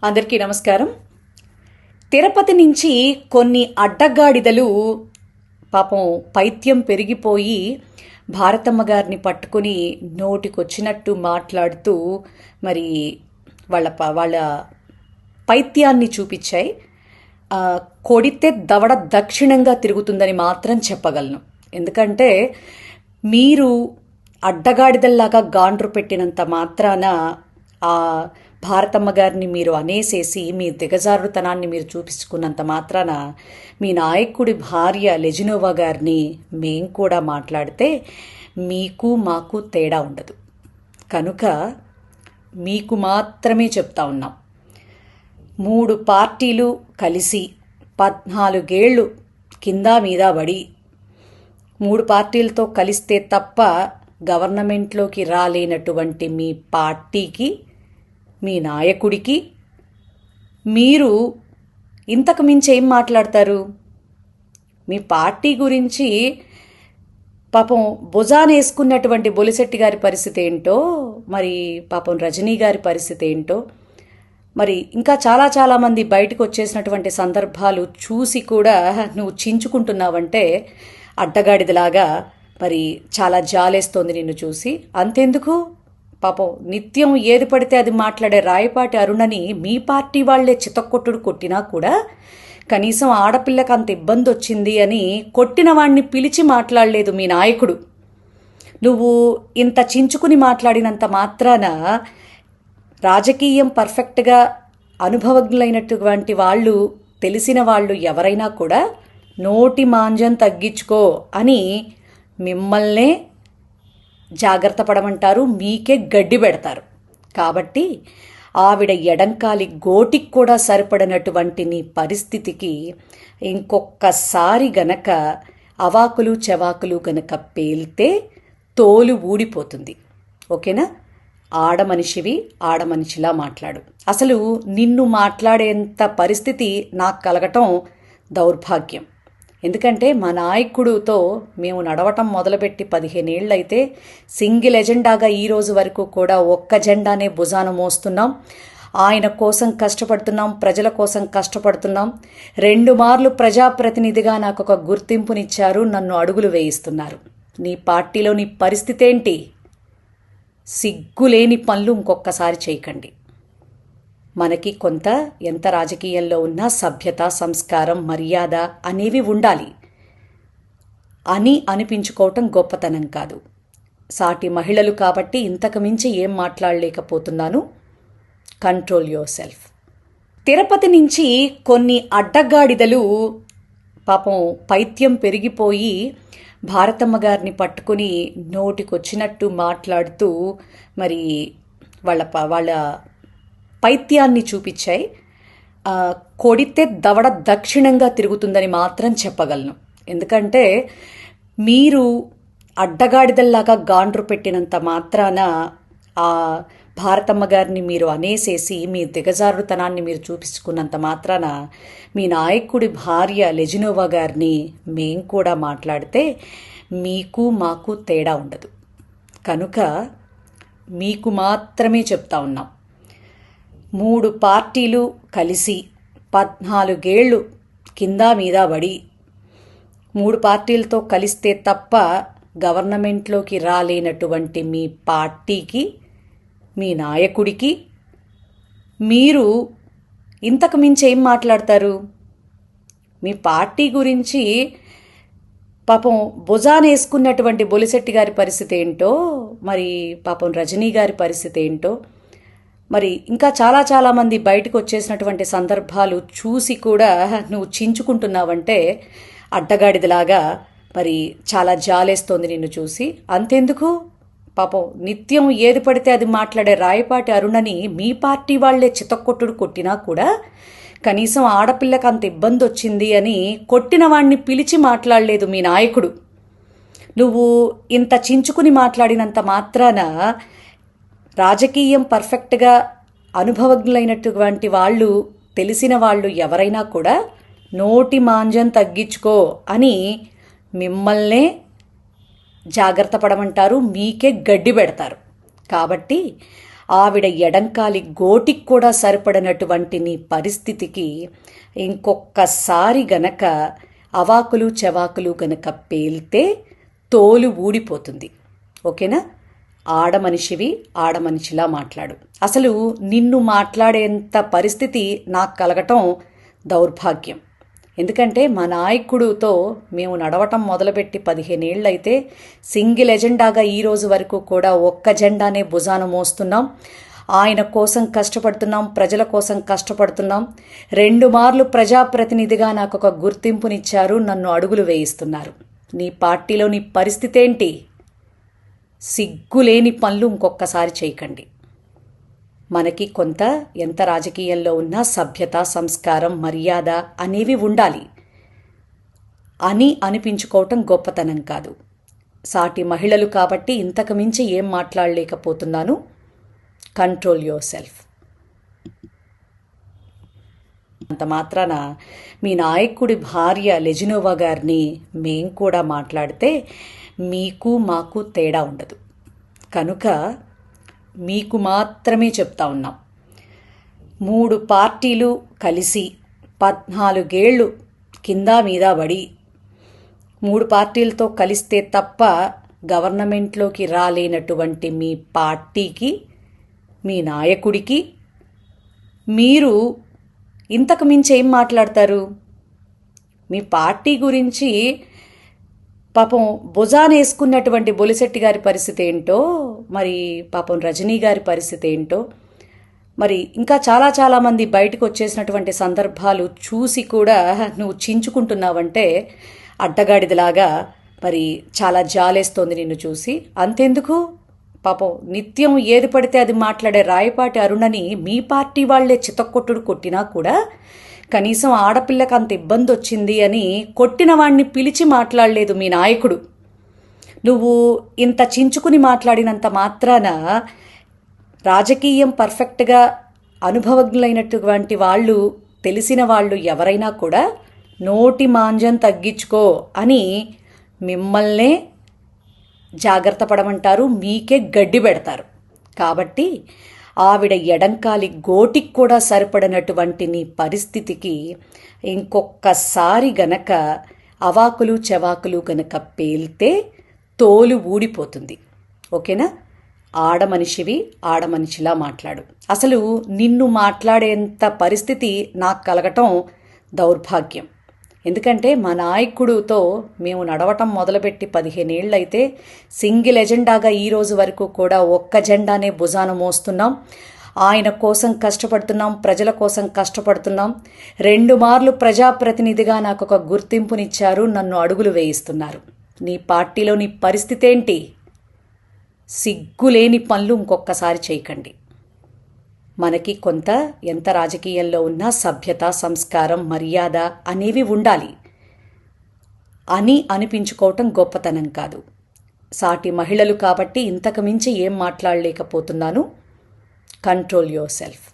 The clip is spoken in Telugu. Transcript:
అందరికీ నమస్కారం. తిరుపతి నుంచి కొన్ని అడ్డగాడిదలు పాపం పైత్యం పెరిగిపోయి భారతమ్మ గారిని పట్టుకుని నోటికొచ్చినట్టు మాట్లాడుతూ మరి వాళ్ళ పైత్యాన్ని చూపించాయి. కొడితే దవడ దక్షిణంగా తిరుగుతుందని మాత్రం చెప్పగలను. ఎందుకంటే మీరు అడ్డగాడిదల్లాగా గాండ్రు పెట్టినంత మాత్రాన ఆ భారతమ్మ గారిని మీరు అనేసేసి మీ దిగజారుతనాన్ని మీరు చూపించుకున్నంత మాత్రాన మీ నాయకుడి భార్య లెజినోవా గారిని మేం కూడా మాట్లాడితే మీకు మాకు తేడా ఉండదు. కనుక మీకు మాత్రమే చెప్తా ఉన్నాం. 3 పార్టీలు కలిసి 14 ఏళ్ళు కింద మీద పడి 3 పార్టీలతో కలిస్తే తప్ప గవర్నమెంట్లోకి రాలేనటువంటి మీ పార్టీకి, మీ నాయకుడికి మీరు ఇంతకు మించి ఏం మాట్లాడతారు? మీ పార్టీ గురించి పాపం భుజాన వేసుకున్నటువంటి బొలిశెట్టి గారి పరిస్థితి ఏంటో, మరి పాపం రజనీ గారి పరిస్థితి ఏంటో, మరి ఇంకా చాలామంది బయటకు వచ్చేసినటువంటి సందర్భాలు చూసి కూడా నువ్వు చించుకుంటున్నావంటే అడ్డగాడిదలాగా మరి చాలా జాలేస్తోంది నిన్ను చూసి. అంతెందుకు, పాపం నిత్యం ఏది పడితే అది మాట్లాడే రాయపాటి అరుణని మీ పార్టీ వాళ్లే చితక్కొట్టుడు కొట్టినా కూడా కనీసం ఆడపిల్లకి అంత ఇబ్బంది వచ్చింది అని కొట్టిన వాణ్ణి పిలిచి మాట్లాడలేదు మీ నాయకుడు. నువ్వు ఇంత చించుకుని మాట్లాడినంత మాత్రాన రాజకీయం పర్ఫెక్ట్గా అనుభవజ్ఞులైనటువంటి వాళ్ళు, తెలిసిన వాళ్ళు ఎవరైనా కూడా నోటి మాంజం తగ్గించుకో అని మిమ్మల్నే జాగ్రత్త పడమంటారు, మీకే గడ్డి పెడతారు. కాబట్టి ఆవిడ ఎడంకాలి గోటికి కూడా సరిపడినటువంటి నీ పరిస్థితికి ఇంకొక్కసారి గనక అవాకులు చెవాకులు గనక పేల్తే తోలు ఊడిపోతుంది. ఓకేనా? ఆడమనిషివి, ఆడమనిషిలా మాట్లాడు. అసలు నిన్ను మాట్లాడేంత పరిస్థితి నాకు కలగటం దౌర్భాగ్యం. ఎందుకంటే మా నాయకుడితో మేము నడవటం మొదలుపెట్టి 15 ఏళ్ళైతే సింగిల్ ఎజెండాగా ఈ రోజు వరకు కూడా ఒక్క జెండానే భుజాన మోస్తున్నాం. ఆయన కోసం కష్టపడుతున్నాం, ప్రజల కోసం కష్టపడుతున్నాం. 2 మార్లు ప్రజాప్రతినిధిగా నాకు ఒక గుర్తింపునిచ్చారు, నన్ను అడుగులు వేయిస్తున్నారు. నీ పార్టీలో నీ పరిస్థితి ఏంటి? సిగ్గులేని పనులు ఇంకొకసారి చేయకండి. మనకి కొంత ఎంత రాజకీయంలో ఉన్నా సభ్యత, సంస్కారం, మర్యాద అనేవి ఉండాలి అని అనిపించుకోవటం గొప్పతనం కాదు. సాటి మహిళలు కాబట్టి ఇంతకు మించి ఏం మాట్లాడలేకపోతున్నాను. Control your self. తిరుపతి నుంచి కొన్ని అడ్డగాడిదలు పాపం పైత్యం పెరిగిపోయి భారతమ్మ గారిని పట్టుకుని నోటికొచ్చినట్టు మాట్లాడుతూ మరి వాళ్ళ పైత్యాన్ని చూపించాయి. కొడితే దవడ దక్షిణంగా తిరుగుతుందని మాత్రం చెప్పగలను. ఎందుకంటే మీరు అడ్డగాడిదల్లాగా గాండ్రు పెట్టినంత మాత్రాన ఆ భారతమ్మ గారిని మీరు అనేసేసి మీ దిగజారుతనాన్ని మీరు చూపించుకున్నంత మాత్రాన మీ నాయకుడి భార్య లెజినోవా గారిని మేం కూడా మాట్లాడితే మీకు మాకు తేడా ఉండదు. కనుక మీకు మాత్రమే చెప్తా ఉన్నాం. 3 పార్టీలు కలిసి 14 ఏళ్ళు కింద మీద పడి 3 పార్టీలతో కలిస్తే తప్ప గవర్నమెంట్లోకి రాలేనటువంటి మీ పార్టీకి, మీ నాయకుడికి మీరు ఇంతకు మించి ఏం మాట్లాడతారు? మీ పార్టీ గురించి పాపం భుజాన వేసుకున్నటువంటి బొలిశెట్టి గారి పరిస్థితి ఏంటో, మరి పాపం రజనీ గారి పరిస్థితి ఏంటో, మరి ఇంకా చాలామంది బయటకు వచ్చేసినటువంటి సందర్భాలు చూసి కూడా నువ్వు చించుకుంటున్నావంటే అడ్డగాడిదలాగా మరి చాలా జాలేస్తోంది నిన్ను చూసి. అంతెందుకు, పాపం నిత్యం ఏది పడితే అది మాట్లాడే రాయపాటి అరుణని మీ పార్టీ వాళ్లే చితక్కొట్టుడు కొట్టినా కూడా కనీసం ఆడపిల్లకి అంత ఇబ్బంది వచ్చింది అని కొట్టిన వాణ్ణి పిలిచి మాట్లాడలేదు మీ నాయకుడు. నువ్వు ఇంత చించుకుని మాట్లాడినంత మాత్రాన రాజకీయం పర్ఫెక్ట్గా అనుభవజ్ఞులైనటువంటి వాళ్ళు, తెలిసిన వాళ్ళు ఎవరైనా కూడా నోటి మాంజం తగ్గించుకో అని మిమ్మల్నే జాగ్రత్త పడమంటారు, మీకే గడ్డి పెడతారు. కాబట్టి ఆవిడ ఎడంకాలి గోటికి కూడా సరిపడనటువంటి నీ పరిస్థితికి ఇంకొక్కసారి గనక అవాకులు చెవాకులు గనక పేల్తే తోలు ఊడిపోతుంది. ఓకేనా? ఆడమనిషివి ఆడమనిషిలా మాట్లాడు. అసలు నిన్ను మాట్లాడేంత పరిస్థితి నాకు కలగటం దౌర్భాగ్యం. ఎందుకంటే మా నాయకుడితో మేము నడవటం మొదలుపెట్టి 15 ఏళ్ళైతే సింగిల్ ఎజెండాగా ఈ రోజు వరకు కూడా ఒక్క జెండానే భుజాన మోస్తున్నాం. ఆయన కోసం కష్టపడుతున్నాం, ప్రజల కోసం కష్టపడుతున్నాం. 2 మార్లు ప్రజాప్రతినిధిగా నాకు ఒక గుర్తింపునిచ్చారు, నన్ను అడుగులు వేయిస్తున్నారు. నీ పార్టీలో నీ పరిస్థితి ఏంటి? సిగ్గులేని పనులు ఇంకొక్కసారి చేయకండి. మనకి కొంత ఎంత రాజకీయంలో ఉన్నా సభ్యత, సంస్కారం, మర్యాద అనేవి ఉండాలి అని అనిపించుకోవటం గొప్పతనం కాదు. సాటి మహిళలు కాబట్టి ఇంతకు మించి ఏం మాట్లాడలేకపోతున్నాను. Control your self. అంత మాత్రాన మీ నాయకుడి భార్య లెజినోవా గారిని మేం కూడా మాట్లాడితే మీకు మాకు తేడా ఉండదు. కనుక మీకు మాత్రమే చెప్తా ఉన్నాం. 3 పార్టీలు కలిసి 14 ఏళ్ళు కింద మీద పడి 3 పార్టీలతో కలిస్తే తప్ప గవర్నమెంట్లోకి రాలేనటువంటి మీ పార్టీకి, మీ నాయకుడికి మీరు ఇంతకు మించి ఏం మాట్లాడతారు? మీ పార్టీ గురించి పాపం భుజాన వేసుకున్నటువంటి బొలిశెట్టి గారి పరిస్థితి ఏంటో, మరి పాపం రజనీ గారి పరిస్థితి ఏంటో, మరి ఇంకా చాలామంది బయటకు వచ్చేసినటువంటి సందర్భాలు చూసి కూడా నువ్వు చించుకుంటున్నావంటే అడ్డగాడిదలాగా మరి చాలా జాలేస్తోంది నిన్ను చూసి. అంతెందుకు, పాపం నిత్యం ఏది పడితే అది మాట్లాడే రాయపాటి అరుణని మీ పార్టీ వాళ్లే చితక్కొట్టుడు కొట్టినా కూడా కనీసం ఆడపిల్లకి అంత ఇబ్బంది వచ్చింది అని కొట్టిన వాణ్ణి పిలిచి మాట్లాడలేదు మీ నాయకుడు. నువ్వు ఇంత చించుకుని మాట్లాడినంత మాత్రాన రాజకీయం పర్ఫెక్ట్గా అనుభవజ్ఞులైనటువంటి వాళ్ళు, తెలిసిన వాళ్ళు ఎవరైనా కూడా నోటి మాంజం తగ్గించుకో అని మిమ్మల్నే జాగ్రత్త పడమంటారు, మీకే గడ్డి పెడతారు. కాబట్టి ఆవిడ ఎడంకాలి గోటికి కూడా సరిపడనటువంటి నీ పరిస్థితికి ఇంకొక్కసారి గనక అవాకులు చెవాకులు గనక పేల్తే తోలు ఊడిపోతుంది. ఓకేనా? ఆడమనిషివి ఆడమనిషిలా మాట్లాడు. అసలు నిన్ను మాట్లాడేంత పరిస్థితి నాకు కలగటం దౌర్భాగ్యం. ఎందుకంటే మా నాయకుడితో మేము నడవటం మొదలుపెట్టి 15 ఏళ్ళైతే సింగిల్ ఎజెండాగా ఈ రోజు వరకు కూడా ఒక్క జెండానే భుజాన మోస్తున్నాం. ఆయన కోసం కష్టపడుతున్నాం, ప్రజల కోసం కష్టపడుతున్నాం. 2 మార్లు ప్రజాప్రతినిధిగా నాకు ఒక గుర్తింపునిచ్చారు, నన్ను అడుగులు వేయిస్తున్నారు. నీ పార్టీలో నీ పరిస్థితి ఏంటి? సిగ్గులేని పనులు ఇంకొక్కసారి చేయకండి. మనకి కొంత ఎంత రాజకీయంలో ఉన్నా సభ్యత, సంస్కారం, మర్యాద అనేవి ఉండాలి అని అనిపించుకోవటం గొప్పతనం కాదు. సాటి మహిళలు కాబట్టి ఇంతకు మించి ఏం మాట్లాడలేకపోతున్నాను. Control your self.